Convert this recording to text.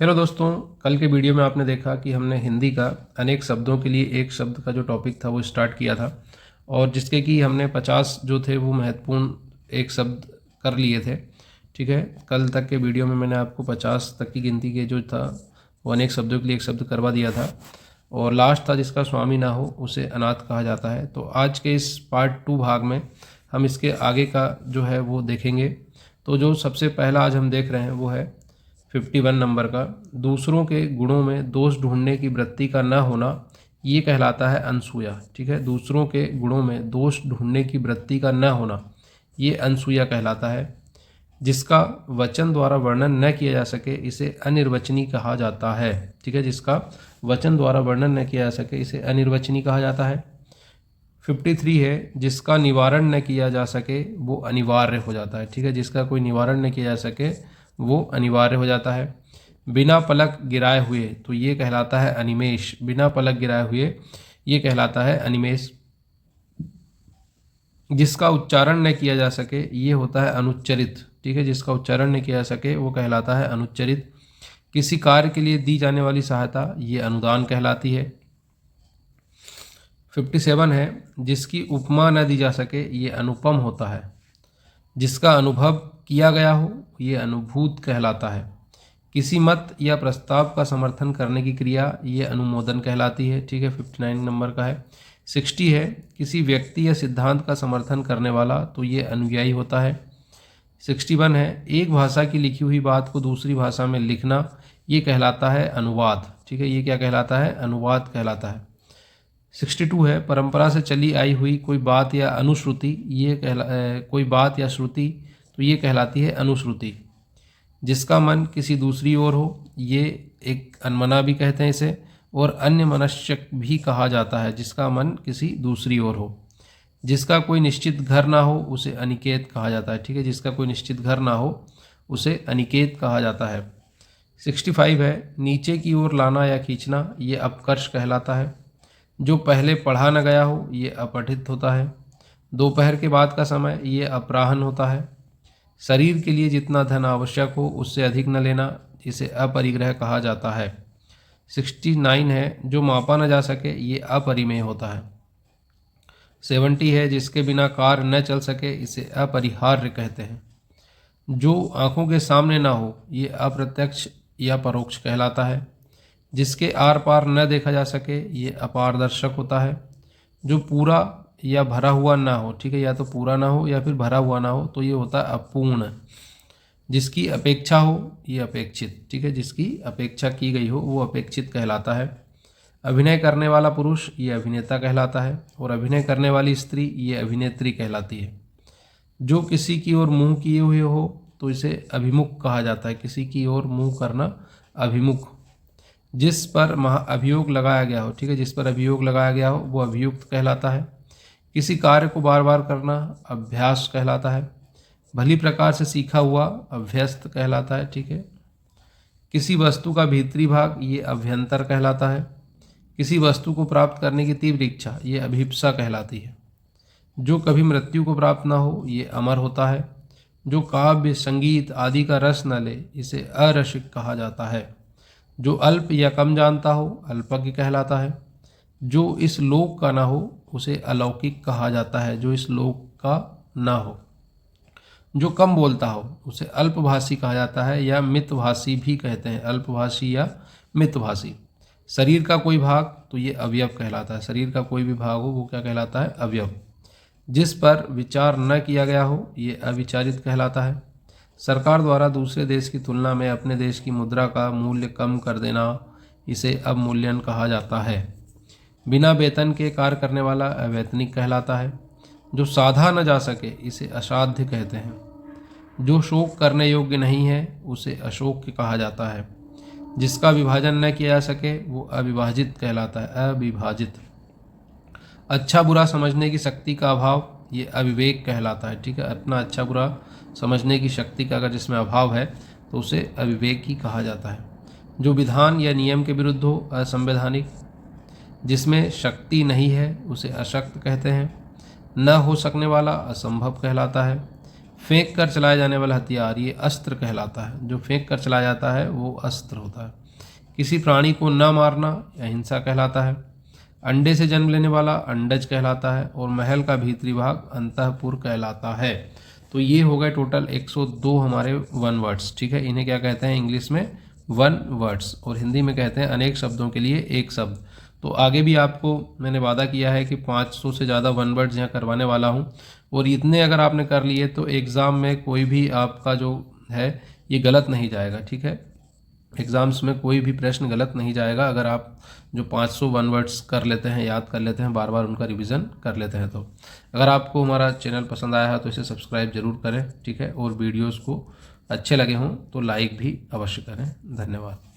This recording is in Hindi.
हेलो दोस्तों, कल के वीडियो में आपने देखा कि हमने हिंदी का अनेक शब्दों के लिए एक शब्द का जो टॉपिक था वो स्टार्ट किया था और जिसके कि हमने 50 जो थे वो महत्वपूर्ण एक शब्द कर लिए थे। ठीक है, कल तक के वीडियो में मैंने आपको 50 तक की गिनती के जो था वो अनेक शब्दों के लिए एक शब्द करवा दिया था और लास्ट था जिसका स्वामी ना हो उसे अनाथ कहा जाता है। तो आज के इस पार्ट 2 भाग में हम इसके आगे का जो है वो देखेंगे। तो जो सबसे पहला आज हम देख रहे हैं वो है 51 नंबर का, दूसरों के गुणों में दोष ढूंढने की वृत्ति का न होना ये कहलाता है अनसूया। ठीक है, दूसरों के गुणों में दोष ढूंढने की वृत्ति का न होना ये अनसूया कहलाता है। जिसका वचन द्वारा वर्णन न किया जा सके इसे अनिर्वचनीय कहा जाता है। ठीक है, जिसका वचन द्वारा वर्णन न किया जा सके इसे अनिर्वचनीय कहा जाता है। 53 है, जिसका निवारण न किया जा सके वो अनिवार्य हो जाता है। ठीक है, जिसका कोई निवारण न किया जा सके वो अनिवार्य हो जाता है। बिना पलक गिराए हुए तो ये कहलाता है अनिमेष। बिना पलक गिराए हुए ये कहलाता है अनिमेष। जिसका उच्चारण न किया जा सके ये होता है अनुच्चरित। ठीक है, जिसका उच्चारण न किया जा सके वो कहलाता है अनुच्चरित। किसी कार्य के लिए दी जाने वाली सहायता ये अनुदान कहलाती है। 57 है, जिसकी उपमा न दी जा सके ये अनुपम होता है। जिसका अनुभव किया गया हो ये अनुभूत कहलाता है। किसी मत या प्रस्ताव का समर्थन करने की क्रिया ये अनुमोदन कहलाती है। ठीक है, 59 नंबर का है। 60 है, किसी व्यक्ति या सिद्धांत का समर्थन करने वाला तो ये अनुयायी होता है। 61 है, एक भाषा की लिखी हुई बात को दूसरी भाषा में लिखना ये कहलाता है अनुवाद। ठीक है, ये क्या कहलाता है? अनुवाद कहलाता है। 62 है, परंपरा से चली आई हुई कोई बात या अनुश्रुति ये कोई बात या श्रुति तो ये कहलाती है अनुश्रुति। जिसका मन किसी दूसरी ओर हो ये एक अनमना भी कहते हैं इसे, और अन्य मनश्चक भी कहा जाता है जिसका मन किसी दूसरी ओर हो। जिसका कोई निश्चित घर ना हो उसे अनिकेत कहा जाता है। ठीक है, जिसका कोई निश्चित घर ना हो उसे अनिकेत कहा जाता है। 65 है, नीचे की ओर लाना या खींचना ये अपकर्ष कहलाता है। जो पहले पढ़ा न गया हो ये अपठित होता है। दोपहर के बाद का समय ये अपराह्न होता है। शरीर के लिए जितना धन आवश्यक हो उससे अधिक न लेना इसे अपरिग्रह कहा जाता है। 69 है, जो मापा न जा सके ये अपरिमेय होता है। 70 है, जिसके बिना कार्य न चल सके इसे अपरिहार्य कहते हैं। जो आंखों के सामने ना हो ये अप्रत्यक्ष या परोक्ष कहलाता है। जिसके आर पार न देखा जा सके ये अपारदर्शक होता है। जो पूरा या भरा हुआ ना हो, ठीक है, या तो पूरा ना हो या फिर भरा हुआ ना हो तो ये होता है अपूर्ण। जिसकी अपेक्षा हो ये अपेक्षित। ठीक है, जिसकी अपेक्षा की गई हो वो अपेक्षित कहलाता है। अभिनय करने वाला पुरुष ये अभिनेता कहलाता है और अभिनय करने वाली स्त्री ये अभिनेत्री कहलाती है। जो किसी की ओर मुंह किए हुए हो तो इसे अभिमुख कहा जाता है। किसी की ओर मुंह करना अभिमुख। जिस पर अभियोग लगाया गया हो, ठीक है, जिस पर अभियोग लगाया गया हो वो अभियुक्त कहलाता है। किसी कार्य को बार बार करना अभ्यास कहलाता है। भली प्रकार से सीखा हुआ अभ्यस्त कहलाता है। ठीक है, किसी वस्तु का भीतरी भाग ये अभ्यंतर कहलाता है। किसी वस्तु को प्राप्त करने की तीव्र इच्छा ये अभिप्सा कहलाती है। जो कभी मृत्यु को प्राप्त न हो ये अमर होता है। जो काव्य संगीत आदि का रस न ले इसे अरसिक कहा जाता है। जो अल्प या कम जानता हो अल्पज्ञ कहलाता है। जो इस लोक का ना हो उसे अलौकिक कहा जाता है। जो इस लोक का ना हो। जो कम बोलता हो उसे अल्पभाषी कहा जाता है या मितभाषी भी कहते हैं। अल्पभाषी या मितभाषी। शरीर का कोई भाग तो ये अवयव कहलाता है। शरीर का कोई भी भाग हो वो क्या कहलाता है? अवयव। जिस पर विचार न किया गया हो ये अविचारित कहलाता है। सरकार द्वारा दूसरे देश की तुलना में अपने देश की मुद्रा का मूल्य कम कर देना इसे अवमूल्यन कहा जाता है। बिना वेतन के कार्य करने वाला अवैतनिक कहलाता है। जो साधा न जा सके इसे असाध्य कहते हैं। जो शोक करने योग्य नहीं है उसे अशोक कहा जाता है। जिसका विभाजन न किया जा सके वो अविभाजित कहलाता है। अविभाजित। अच्छा बुरा समझने की शक्ति का अभाव ये अविवेक कहलाता है। ठीक है, अपना अच्छा बुरा समझने की शक्ति का अगर जिसमें अभाव है तो उसे अविवेक ही कहा जाता है। जो विधान या नियम के विरुद्ध हो असंवैधानिक। जिसमें शक्ति नहीं है उसे अशक्त कहते हैं। न हो सकने वाला असंभव कहलाता है। फेंक कर चलाया जाने वाला हथियार ये अस्त्र कहलाता है। जो फेंक कर चलाया जाता है वो अस्त्र होता है। किसी प्राणी को न मारना यह हिंसा कहलाता है। अंडे से जन्म लेने वाला अंडज कहलाता है। और महल का भीतरी भाग अंतःपुर कहलाता है। तो ये हो गए टोटल 102 हमारे वन वर्ड्स। ठीक है, इन्हें क्या कहते हैं इंग्लिश में? वन वर्ड्स, और हिंदी में कहते हैं अनेक शब्दों के लिए एक शब्द। तो आगे भी आपको मैंने वादा किया है कि 500 से ज़्यादा वन वर्ड्स यहाँ करवाने वाला हूँ, और इतने अगर आपने कर लिए तो एग्ज़ाम में कोई भी आपका जो है ये गलत नहीं जाएगा। ठीक है, एग्ज़ाम्स में कोई भी प्रश्न गलत नहीं जाएगा अगर आप जो 500 वन वर्ड्स कर लेते हैं, याद कर लेते हैं, बार बार उनका रिवीजन कर लेते हैं। तो अगर आपको हमारा चैनल पसंद आया है तो इसे सब्सक्राइब जरूर करें। ठीक है, और वीडियोज़ को अच्छे लगे हों तो लाइक भी अवश्य करें। धन्यवाद।